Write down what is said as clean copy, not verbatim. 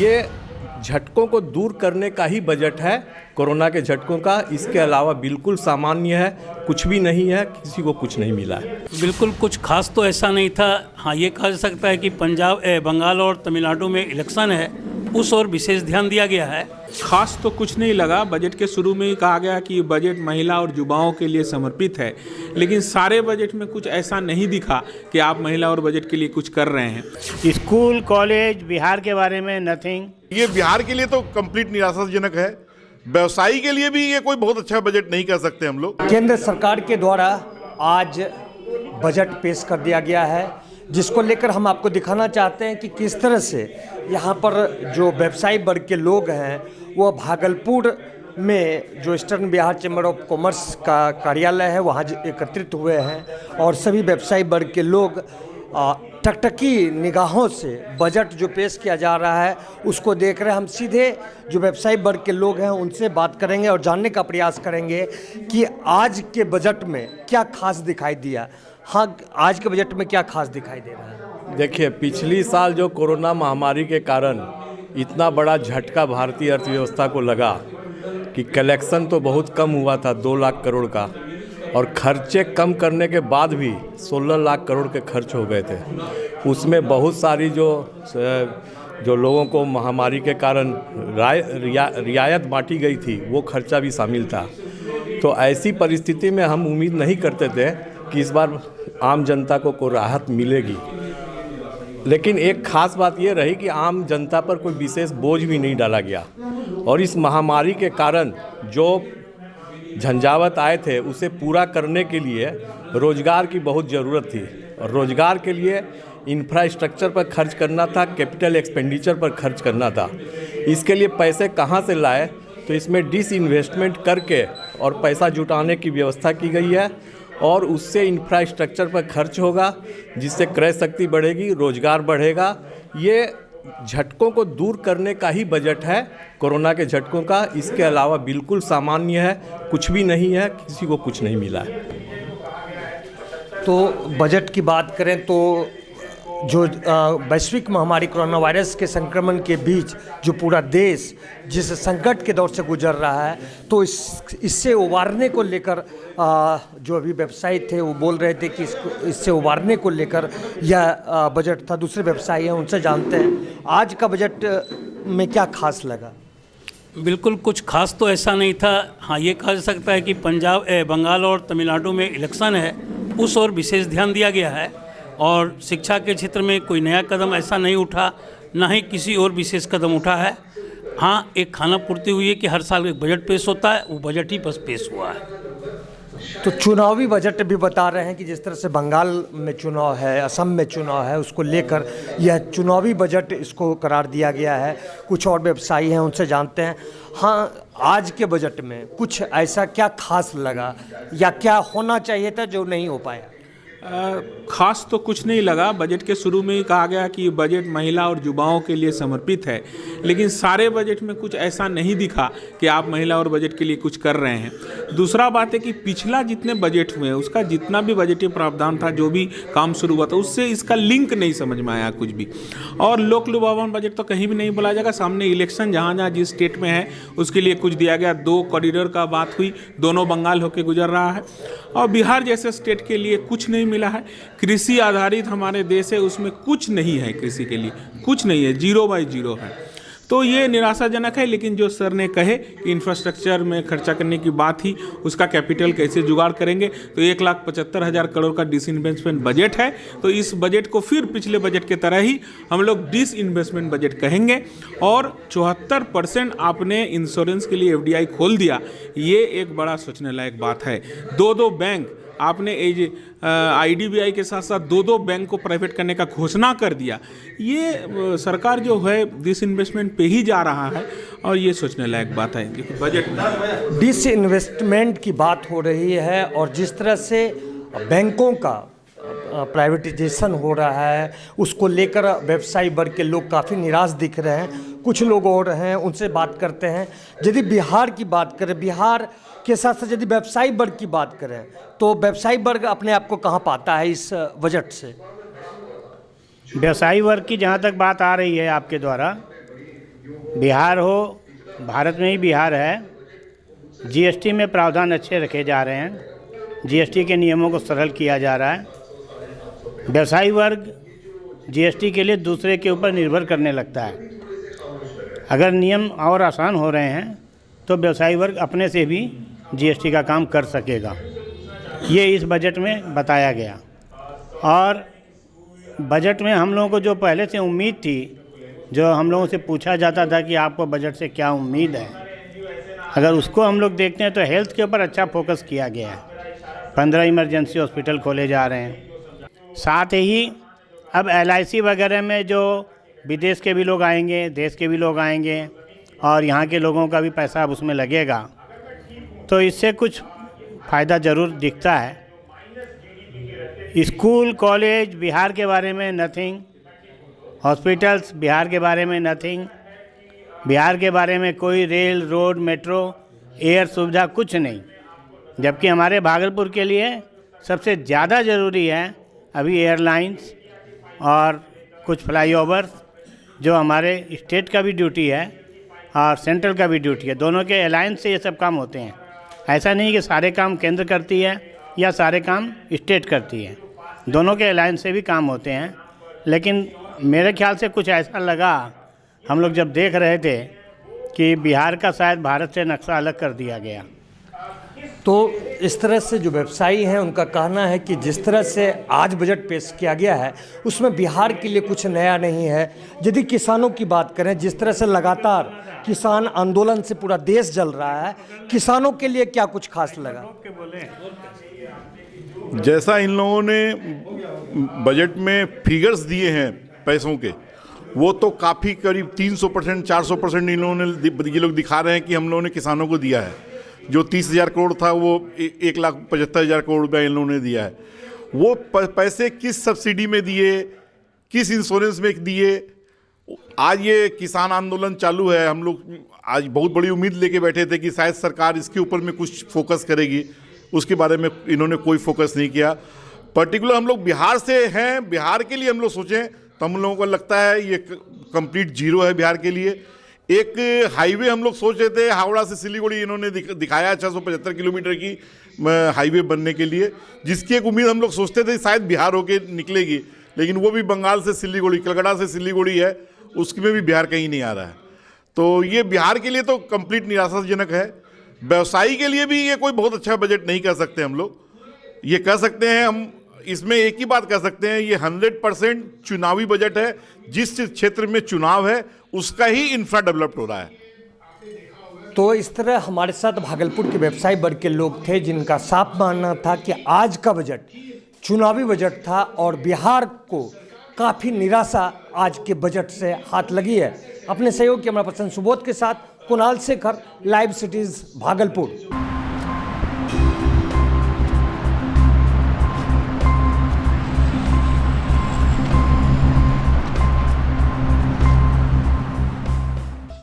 ये झटकों को दूर करने का ही बजट है, कोरोना के झटकों का। इसके अलावा बिल्कुल सामान्य है, कुछ भी नहीं है, किसी को कुछ नहीं मिला है। बिल्कुल कुछ खास तो ऐसा नहीं था। हाँ, ये कहा जा सकता है कि बंगाल और तमिलनाडु में इलेक्शन है, उस ओर विशेष ध्यान दिया गया है। खास तो कुछ नहीं लगा। बजट के शुरू में ही कहा गया कि ये बजट महिला और युवाओं के लिए समर्पित है, लेकिन सारे बजट में कुछ ऐसा नहीं दिखा कि आप महिला और बजट के लिए कुछ कर रहे हैं। स्कूल कॉलेज बिहार के बारे में नथिंग। ये बिहार के लिए तो कंप्लीट निराशाजनक है। व्यवसायी के लिए भी ये कोई बहुत अच्छा बजट नहीं कह सकते हम लोग। केंद्र सरकार के द्वारा आज बजट पेश कर दिया गया है, जिसको लेकर हम आपको दिखाना चाहते हैं कि किस तरह से यहाँ पर जो व्यवसायी वर्ग के लोग हैं वो भागलपुर में जो eastern Bihar chamber of commerce का कार्यालय है वहाँ एकत्रित हुए हैं और सभी व्यवसायी वर्ग के लोग टकटकी निगाहों से बजट जो पेश किया जा रहा है उसको देख रहे हैं। हम सीधे जो व्यवसायी वर्ग के लोग हैं उनसे बात करेंगे और जानने का प्रयास करेंगे कि आज के बजट में क्या खास दिखाई दिया। हाँ, आज के बजट में क्या खास दिखाई दे रहा है? देखिए, पिछली साल जो कोरोना महामारी के कारण इतना बड़ा झटका भारतीय अर्थव्यवस्था को लगा कि कलेक्शन तो बहुत कम हुआ था, 2 लाख करोड़ का, और खर्चे कम करने के बाद भी 16 लाख करोड़ के खर्च हो गए थे। उसमें बहुत सारी जो लोगों को महामारी के कारण रियायत बांटी गई थी वो खर्चा भी शामिल था। तो ऐसी परिस्थिति में हम उम्मीद नहीं करते थे कि इस बार आम जनता को कोई राहत मिलेगी, लेकिन एक खास बात ये रही कि आम जनता पर कोई विशेष बोझ भी नहीं डाला गया। और इस महामारी के कारण जो झंझावत आए थे उसे पूरा करने के लिए रोज़गार की बहुत ज़रूरत थी, और रोज़गार के लिए इंफ्रास्ट्रक्चर पर खर्च करना था, कैपिटल एक्सपेंडिचर पर खर्च करना था। इसके लिए पैसे कहाँ से लाए, तो इसमें डिसइन्वेस्टमेंट करके और पैसा जुटाने की व्यवस्था की गई है, और उससे इंफ्रास्ट्रक्चर पर खर्च होगा, जिससे क्रय शक्ति बढ़ेगी, रोज़गार बढ़ेगा। ये झटकों को दूर करने का ही बजट है, कोरोना के झटकों का। इसके अलावा बिल्कुल सामान्य है, कुछ भी नहीं है, किसी को कुछ नहीं मिला है। तो बजट की बात करें तो जो वैश्विक महामारी कोरोना वायरस के संक्रमण के बीच जो पूरा देश जिस संकट के दौर से गुजर रहा है, तो इससे उबारने को लेकर जो अभी व्यवसायी थे वो बोल रहे थे कि इससे उबारने को लेकर यह बजट था। दूसरे व्यवसायी हैं, उनसे जानते हैं आज का बजट में क्या खास लगा। बिल्कुल कुछ खास तो ऐसा नहीं था। हाँ, ये कहा जा सकता है कि बंगाल और तमिलनाडु में इलेक्शन है, उस ओर विशेष ध्यान दिया गया है, और शिक्षा के क्षेत्र में कोई नया कदम ऐसा नहीं उठा, ना ही किसी और विशेष कदम उठा है। हाँ, एक खाना पूर्ति हुई है कि हर साल एक बजट पेश होता है, वो बजट ही बस पेश हुआ है। तो चुनावी बजट भी बता रहे हैं कि जिस तरह से बंगाल में चुनाव है, असम में चुनाव है, उसको लेकर यह चुनावी बजट इसको करार दिया गया है। कुछ और व्यवसायी हैं, उनसे जानते हैं। हाँ, आज के बजट में कुछ ऐसा क्या खास लगा या क्या होना चाहिए था जो नहीं हो पाया? खास तो कुछ नहीं लगा। बजट के शुरू में ही कहा गया कि ये बजट महिला और युवाओं के लिए समर्पित है, लेकिन सारे बजट में कुछ ऐसा नहीं दिखा कि आप महिला और बजट के लिए कुछ कर रहे हैं। दूसरा बात है कि पिछला जितने बजट हुए उसका जितना भी बजटीय प्रावधान था, जो भी काम शुरू हुआ था, उससे इसका लिंक नहीं समझ में आया कुछ भी। और लोक लुभावन बजट तो कहीं भी नहीं बोला जाएगा। सामने इलेक्शन जहाँ जहाँ जिस स्टेट में है उसके लिए कुछ दिया गया। 2 कॉरिडोर का बात हुई, दोनों बंगाल होकर गुजर रहा है, और बिहार जैसे स्टेट के लिए कुछ नहीं मिला है। कृषि आधारित हमारे देश है, उसमें कुछ नहीं है, कृषि के लिए कुछ नहीं है, 0/0 है। तो ये निराशाजनक है। लेकिन जो सर ने कहे कि इंफ्रास्ट्रक्चर में खर्चा करने की बात ही, उसका कैपिटल कैसे जुगाड़ करेंगे, तो 1,75,000 करोड़ का डिसइन्वेस्टमेंट बजट है। तो इस बजट को फिर पिछले बजट के तरह ही हम लोग डिसइन्वेस्टमेंट बजट कहेंगे। और 74% आपने इंश्योरेंस के लिए FDI खोल दिया, ये एक बड़ा सोचने लायक बात है। 2 बैंक आपने IDBI के साथ साथ 2 बैंक को प्राइवेट करने का घोषणा कर दिया। ये सरकार जो है डिसइन्वेस्टमेंट पे ही जा रहा है, और ये सोचने लायक बात है कि बजट में डिसइन्वेस्टमेंट की बात हो रही है, और जिस तरह से बैंकों का प्राइवेटाइजेशन हो रहा है उसको लेकर व्यवसायी वर्ग के लोग काफ़ी निराश दिख रहे हैं। कुछ लोग और हैं, उनसे बात करते हैं। यदि बिहार की बात करें, बिहार के साथ साथ यदि व्यवसायी वर्ग की बात करें, तो व्यवसायी वर्ग अपने आप को कहाँ पाता है इस बजट से? व्यवसायी वर्ग की जहाँ तक बात आ रही है आपके द्वारा, बिहार हो, भारत में ही बिहार है। जीएसटी में प्रावधान अच्छे रखे जा रहे हैं, जीएसटी के नियमों को सरल किया जा रहा है। व्यवसायी वर्ग जीएसटी के लिए दूसरे के ऊपर निर्भर करने लगता है। अगर नियम और आसान हो रहे हैं तो व्यवसायी वर्ग अपने से भी जीएसटी का काम कर सकेगा। ये इस बजट में बताया गया। और बजट में हम लोगों को जो पहले से उम्मीद थी, जो हम लोगों से पूछा जाता था कि आपको बजट से क्या उम्मीद है, अगर उसको हम लोग देखते हैं तो हेल्थ के ऊपर अच्छा फोकस किया गया है। 15 इमरजेंसी हॉस्पिटल खोले जा रहे हैं। साथ ही अब LIC वगैरह में जो विदेश के भी लोग आएंगे, देश के भी लोग आएंगे और यहाँ के लोगों का भी पैसा अब उसमें लगेगा, तो इससे कुछ फ़ायदा ज़रूर दिखता है। स्कूल कॉलेज बिहार के बारे में नथिंग, हॉस्पिटल्स बिहार के बारे में नथिंग, बिहार के बारे में कोई रेल, रोड, मेट्रो, एयर सुविधा कुछ नहीं। जबकि हमारे भागलपुर के लिए सबसे ज़्यादा ज़रूरी है अभी एयरलाइंस और कुछ फ्लाईओवर्स, जो हमारे स्टेट का भी ड्यूटी है और सेंट्रल का भी ड्यूटी है। दोनों के अलायंस से ये सब काम होते हैं। ऐसा नहीं कि सारे काम केंद्र करती है या सारे काम स्टेट करती है, दोनों के अलायंस से भी काम होते हैं। लेकिन मेरे ख्याल से कुछ ऐसा लगा, हम लोग जब देख रहे थे, कि बिहार का शायद भारत से नक्शा अलग कर दिया गया। तो इस तरह से जो व्यवसायी हैं उनका कहना है कि जिस तरह से आज बजट पेश किया गया है उसमें बिहार के लिए कुछ नया नहीं है। यदि किसानों की बात करें, जिस तरह से लगातार किसान आंदोलन से पूरा देश जल रहा है, किसानों के लिए क्या कुछ खास लगा? जैसा इन लोगों ने बजट में फिगर्स दिए हैं पैसों के, वो तो काफ़ी करीब 300%, 400% इन लोगों ने, ये लोग दिखा रहे हैं कि हम लोगों ने किसानों को दिया है। जो 30,000 करोड़ था वो 1,75,000 करोड़ रुपया इन लोगों ने दिया है। वो पैसे किस सब्सिडी में दिए, किस इंश्योरेंस में दिए? आज ये किसान आंदोलन चालू है, हम लोग आज बहुत बड़ी उम्मीद लेके बैठे थे कि शायद सरकार इसके ऊपर में कुछ फोकस करेगी, उसके बारे में इन्होंने कोई फोकस नहीं किया। पर्टिकुलर हम लोग बिहार से हैं, बिहार के लिए हम लोग सोचें तो हम लोगों को लगता है ये कंप्लीट जीरो है बिहार के लिए। एक हाईवे हम लोग सोच रहे थे, हावड़ा से सिलीगुड़ी इन्होंने दिखाया 675 किलोमीटर की हाईवे बनने के लिए, जिसकी एक उम्मीद हम लोग सोचते थे शायद बिहार होके निकलेगी, लेकिन वो भी बंगाल से सिलीगुड़ी, कलकत्ता से सिलीगुड़ी है, उसमें भी बिहार कहीं नहीं आ रहा है। तो ये बिहार के लिए तो कंप्लीट निराशाजनक है। व्यवसायी के लिए भी ये कोई बहुत अच्छा बजट नहीं कह सकते हम लोग। ये कह सकते हैं, हम इसमें एक ही बात कह सकते हैं, ये 100% चुनावी बजट है। जिस क्षेत्र में चुनाव है उसका ही इंफ्रा डेवलप्ड हो रहा है। तो इस तरह हमारे साथ भागलपुर के व्यवसायी वर्ग के लोग थे जिनका साफ मानना था कि आज का बजट चुनावी बजट था और बिहार को काफ़ी निराशा आज के बजट से हाथ लगी है। अपने सहयोगी कैमरा पर्सन सुबोध के साथ कुणाल शेखर, लाइव सिटीज़ भागलपुर।